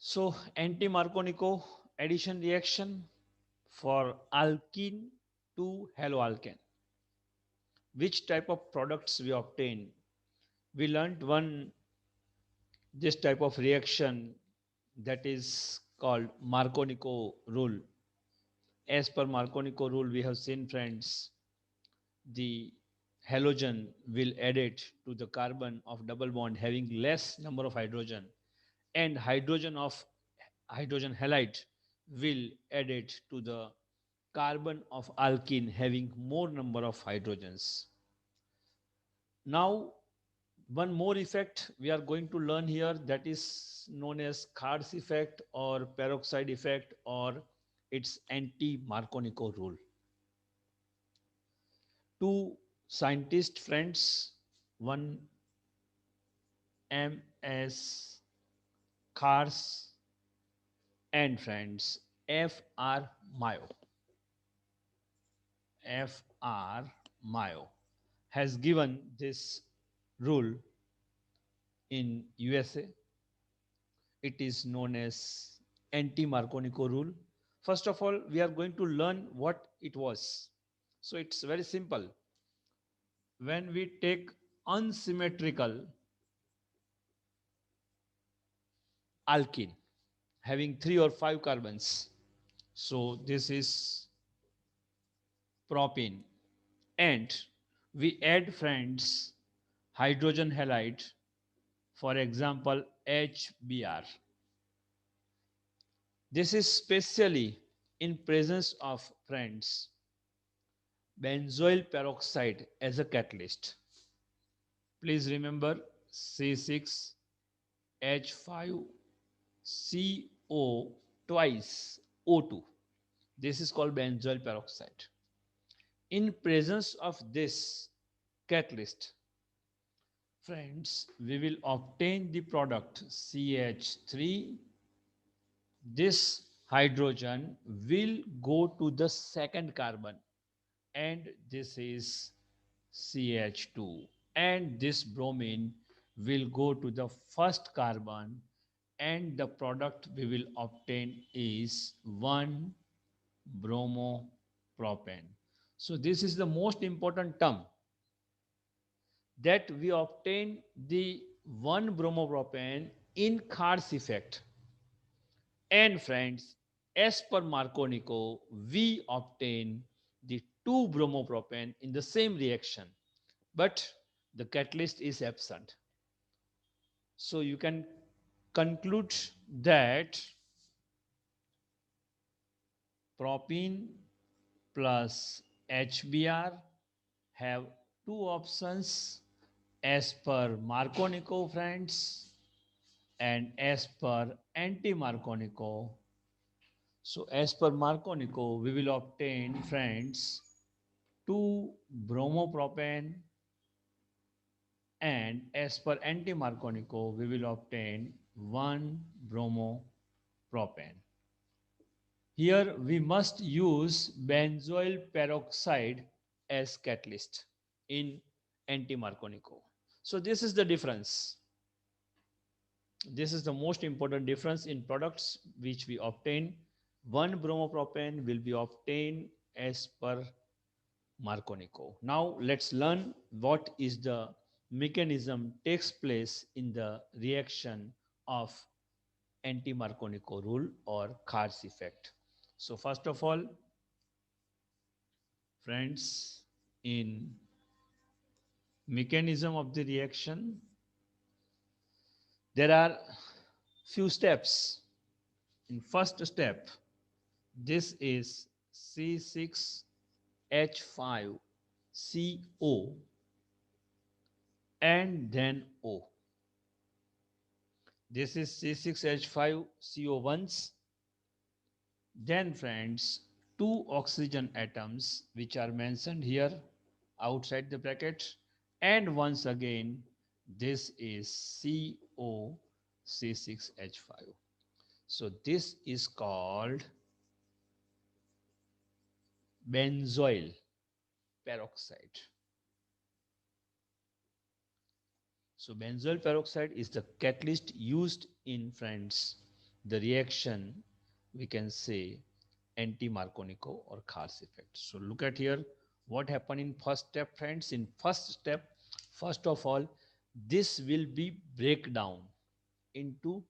So anti-Markovnikov addition reaction for alkene to haloalkane. Which type of products we obtain? We learned one this type of reaction that is called Markovnikov rule. As per Markovnikov rule, we have seen, friends, the halogen will add it to the carbon of double bond having less number of hydrogen, and hydrogen halide will add it to the carbon of alkene having more number of hydrogens. Now, one more effect we are going to learn here, that is known as Kars effect or peroxide effect, or its anti-Markovnikov rule. Two scientist friends, one M.S. Kars and friends F.R. Mayo. F.R. Mayo has given this rule in USA. It is known as anti-Markovnikov rule. First of all, we are going to learn what it was. So it's very simple. When we take unsymmetrical alkene having 3 or 5 carbons, so this is propene, and we add, friends, hydrogen halide, for example HBr. This is specially in presence of, friends, benzoyl peroxide as a catalyst. Please remember C6H5CO twice O2. This is called benzoyl peroxide. In presence of this catalyst, friends, we will obtain the product CH3. This hydrogen will go to the second carbon, and this is CH2, and this bromine will go to the first carbon, and the product we will obtain is 1 bromopropane. So this is the most important term, that we obtain the 1 bromopropane in Kars effect. And friends, as per Markovnikov, we obtain the 2 bromopropane in the same reaction, but the catalyst is absent. So you can conclude that propene plus HBr have 2 options as per Markovnikov, friends, and as per anti-Markovnikov. So as per Markovnikov, we will obtain, friends, 2 bromopropane, and as per anti-Markovnikov, we will obtain 1 bromopropane. Here we must use benzoyl peroxide as catalyst in anti-Markovnikov. So this is the difference. This is the most important difference in products which we obtain. 1 bromopropane will be obtained as per Markovnikov. Now let's learn what is the mechanism takes place in the reaction of anti-Markovnikov rule or Kars effect. So first of all, friends, in mechanism of the reaction, there are few steps. In first step, this is C6H5CO and then O. This is C6H5CO once. Then, friends, 2 oxygen atoms which are mentioned here outside the bracket, and once again this is COC6H5. So this is called benzoyl peroxide. So benzoyl peroxide is the catalyst used in, friends, the reaction we can say anti-Markovnikov or Khars effect. So look at here what happened in first step, friends. In first step, first of all, this will be breakdown into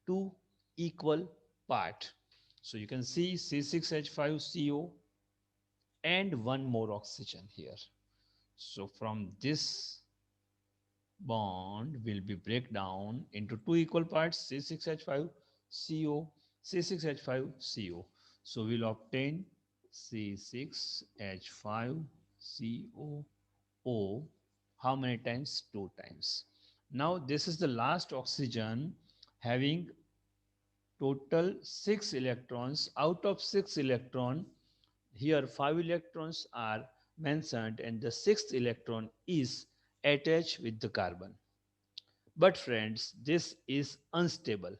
two equal part. So you can see C6H5CO and one more oxygen here. So from this bond will be break down into two equal parts C6H5CO, C6H5CO. So we'll obtain C6H5COO. How many times? Two times. Now this is the last oxygen having total 6 electrons. Out of 6 electron, here 5 electrons are mentioned and the sixth electron is attached with the carbon. But friends, this is unstable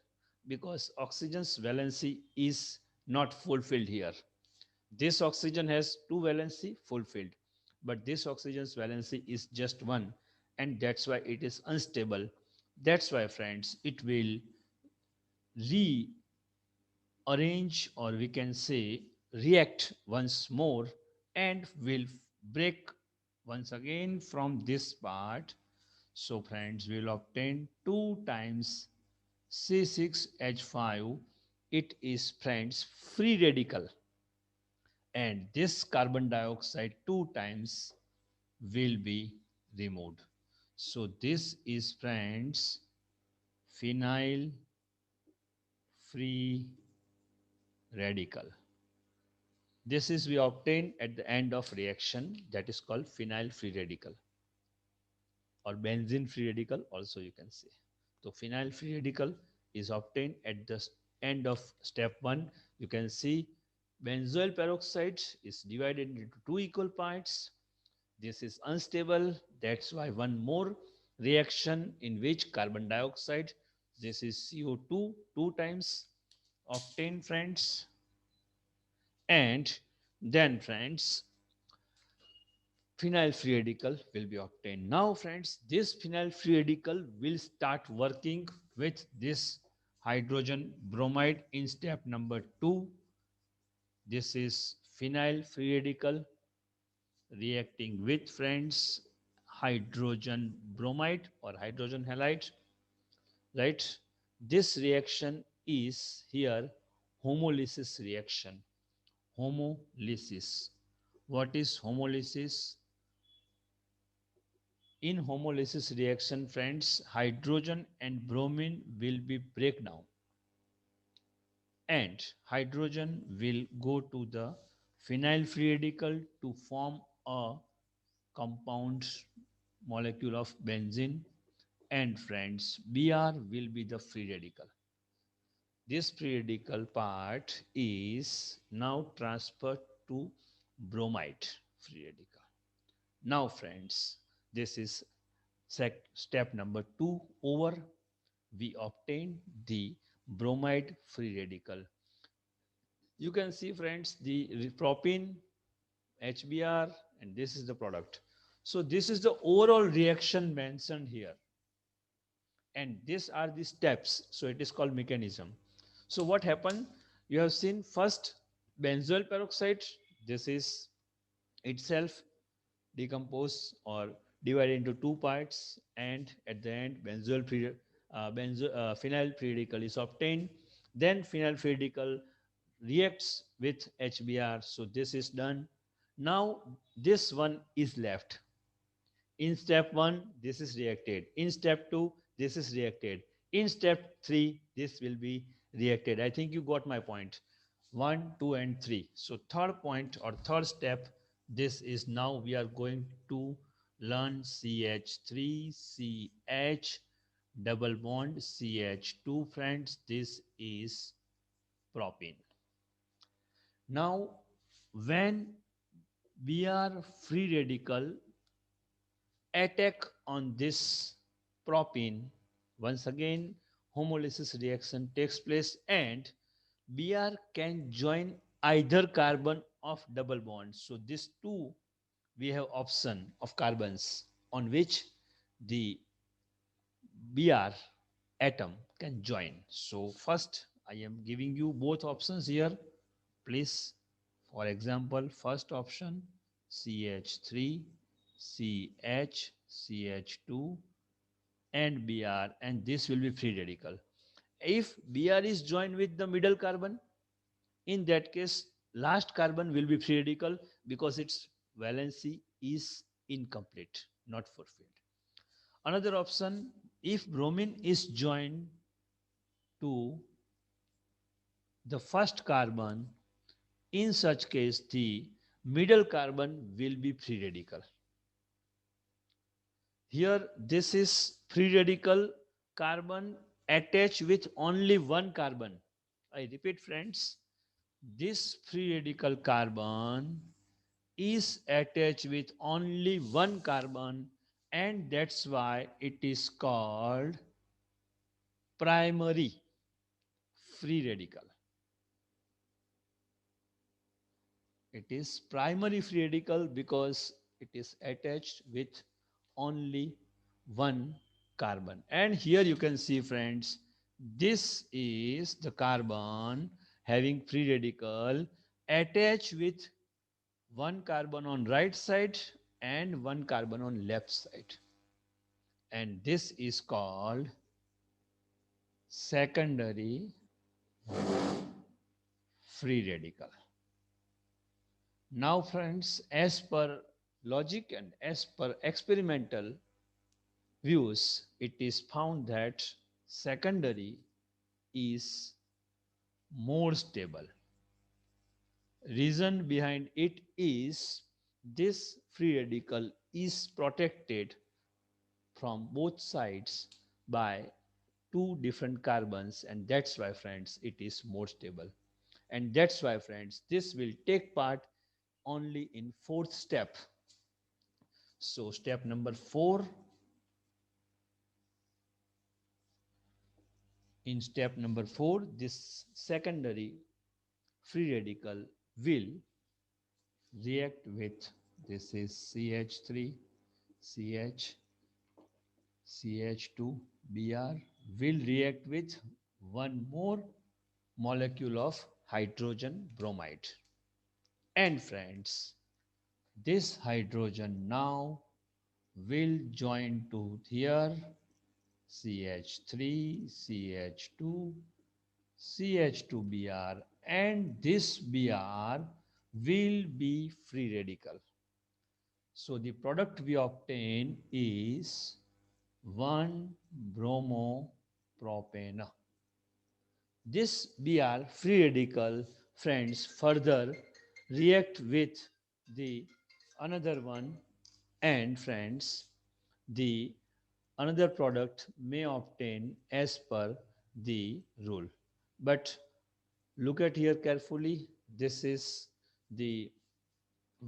because oxygen's valency is not fulfilled here. This oxygen has two valency fulfilled, but this oxygen's valency is just one, and that's why it is unstable. That's why, friends, it will rearrange, or we can say react once more, and will break once again from this part. So friends, we will obtain 2 times C6H5. It is, friends, free radical, and this carbon dioxide 2 times will be removed. So this is, friends, phenyl free radical. This is we obtain at the end of reaction, that is called phenyl free radical or benzene free radical also you can say. So phenyl free radical is obtained at the end of step 1. You can see benzoyl peroxide is divided into two equal parts. This is unstable, that's why one more reaction in which carbon dioxide, this is CO2, 2 times obtained, friends. And then, friends, phenyl free radical will be obtained. Now, friends, this phenyl free radical will start working with this hydrogen bromide in step number 2. This is phenyl free radical reacting with, friends, hydrogen bromide or hydrogen halide, right? This reaction is here homolysis reaction. Homolysis. What is homolysis? In homolysis reaction, friends, hydrogen and bromine will be breakdown, and hydrogen will go to the phenyl free radical to form a compound molecule of benzene, and friends, Br will be the free radical. This free radical part is now transferred to bromide free radical. Now, friends, this is step number 2 over. We obtain the bromide free radical. You can see, friends, the propene, HBr, and this is the product. So this is the overall reaction mentioned here, and these are the steps. So it is called mechanism. So what happened? You have seen first benzoyl peroxide. This is itself decompose or divide into two parts, and at the end phenyl free radical is obtained. Then phenyl free radical reacts with HBr, so this is done. Now this one is left. In step 1 this is reacted, in step 2 this is reacted, in step 3 this will be reacted. I think you got my point. 1, 2 and 3. So third point or third step, this is now we are going to learn CH3CH double bond CH2, friends. This is propene. Now when we are free radical attack on this propene, once again homolysis reaction takes place, and Br can join either carbon of double bond. So this two we have option of carbons on which the Br atom can join. So first I am giving you both options here. Please, for example, first option CH3, CH, CH2, and Br, and this will be free radical. If Br is joined with the middle carbon, in that case, last carbon will be free radical because its valency is incomplete, not fulfilled. Another option, if bromine is joined to the first carbon, in such case, the middle carbon will be free radical. Here, this is free radical carbon attached with only one carbon. I repeat, friends, this free radical carbon is attached with only one carbon, and that's why it is called primary free radical. It is primary free radical because it is attached with only one carbon. And here you can see, friends, this is the carbon having free radical attached with one carbon on right side and one carbon on left side. And this is called secondary free radical. Now, friends, as per logic and as per experimental views, it is found that secondary is more stable. Reason behind it is this free radical is protected from both sides by two different carbons, and that's why, friends, it is more stable. And that's why, friends, this will take part only in fourth step. So step number 4, in step number 4, this secondary free radical will react with, this is CH3, CH, CH2, Br, will react with one more molecule of hydrogen bromide. And friends, this hydrogen now will join to here CH3, CH2, CH2Br, and this Br will be free radical. So the product we obtain is 1-bromopropane. This Br free radical, friends, further react with the another one, and friends, the another product may obtain as per the rule. But look at here carefully. This is the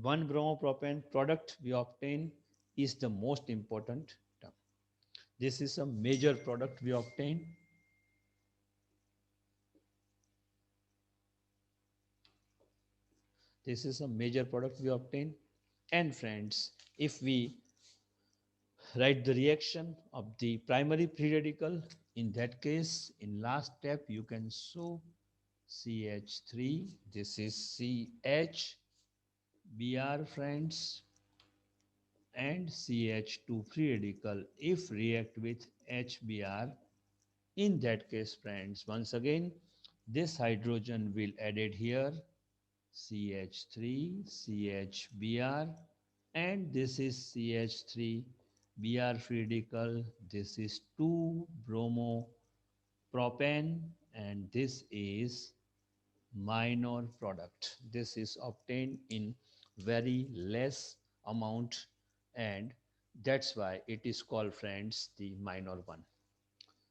1-bromopropane product we obtain is the most important term. This is a major product we obtain. This is a major product we obtain. And friends, if we write the reaction of the primary free radical, in that case, in last step, you can show CH3, this is CH, Br, friends, and CH2 free radical if react with HBr. In that case, friends, once again, this hydrogen will added here, CH3, CHBr, and this is CH3, Br free radical, this is 2-bromopropane, and this is minor product. This is obtained in very less amount, and that's why it is called, friends, the minor one.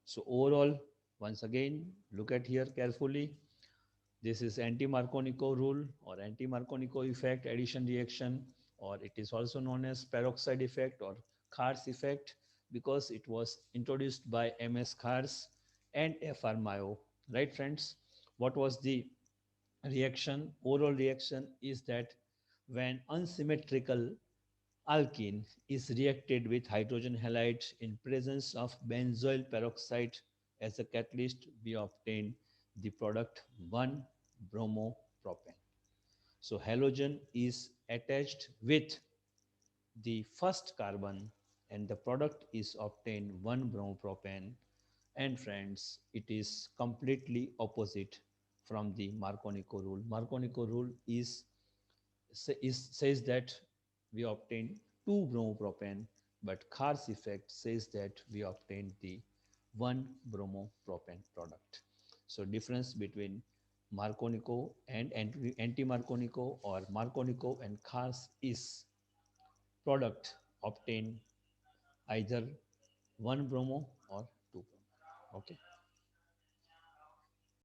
So overall, once again, look at here carefully. This is anti-Markovnikov rule or anti-Markovnikov effect addition reaction, or it is also known as peroxide effect or Kars effect, because it was introduced by MS Kars and FR Mayo. Right, friends? What was the reaction? Overall reaction is that when unsymmetrical alkene is reacted with hydrogen halide in presence of benzoyl peroxide as a catalyst, we obtain the product 1-bromopropane. So halogen is attached with the first carbon and the product is obtained 1-bromopropane. And friends, it is completely opposite from the Marconico rule. Marconico rule says that we obtain 2-bromopropane, but Kars effect says that we obtain the 1-bromopropane product. So difference between Marconico and anti-Marconico or Marconico and Kars is product obtained either 1 bromo or 2 bromo. Okay.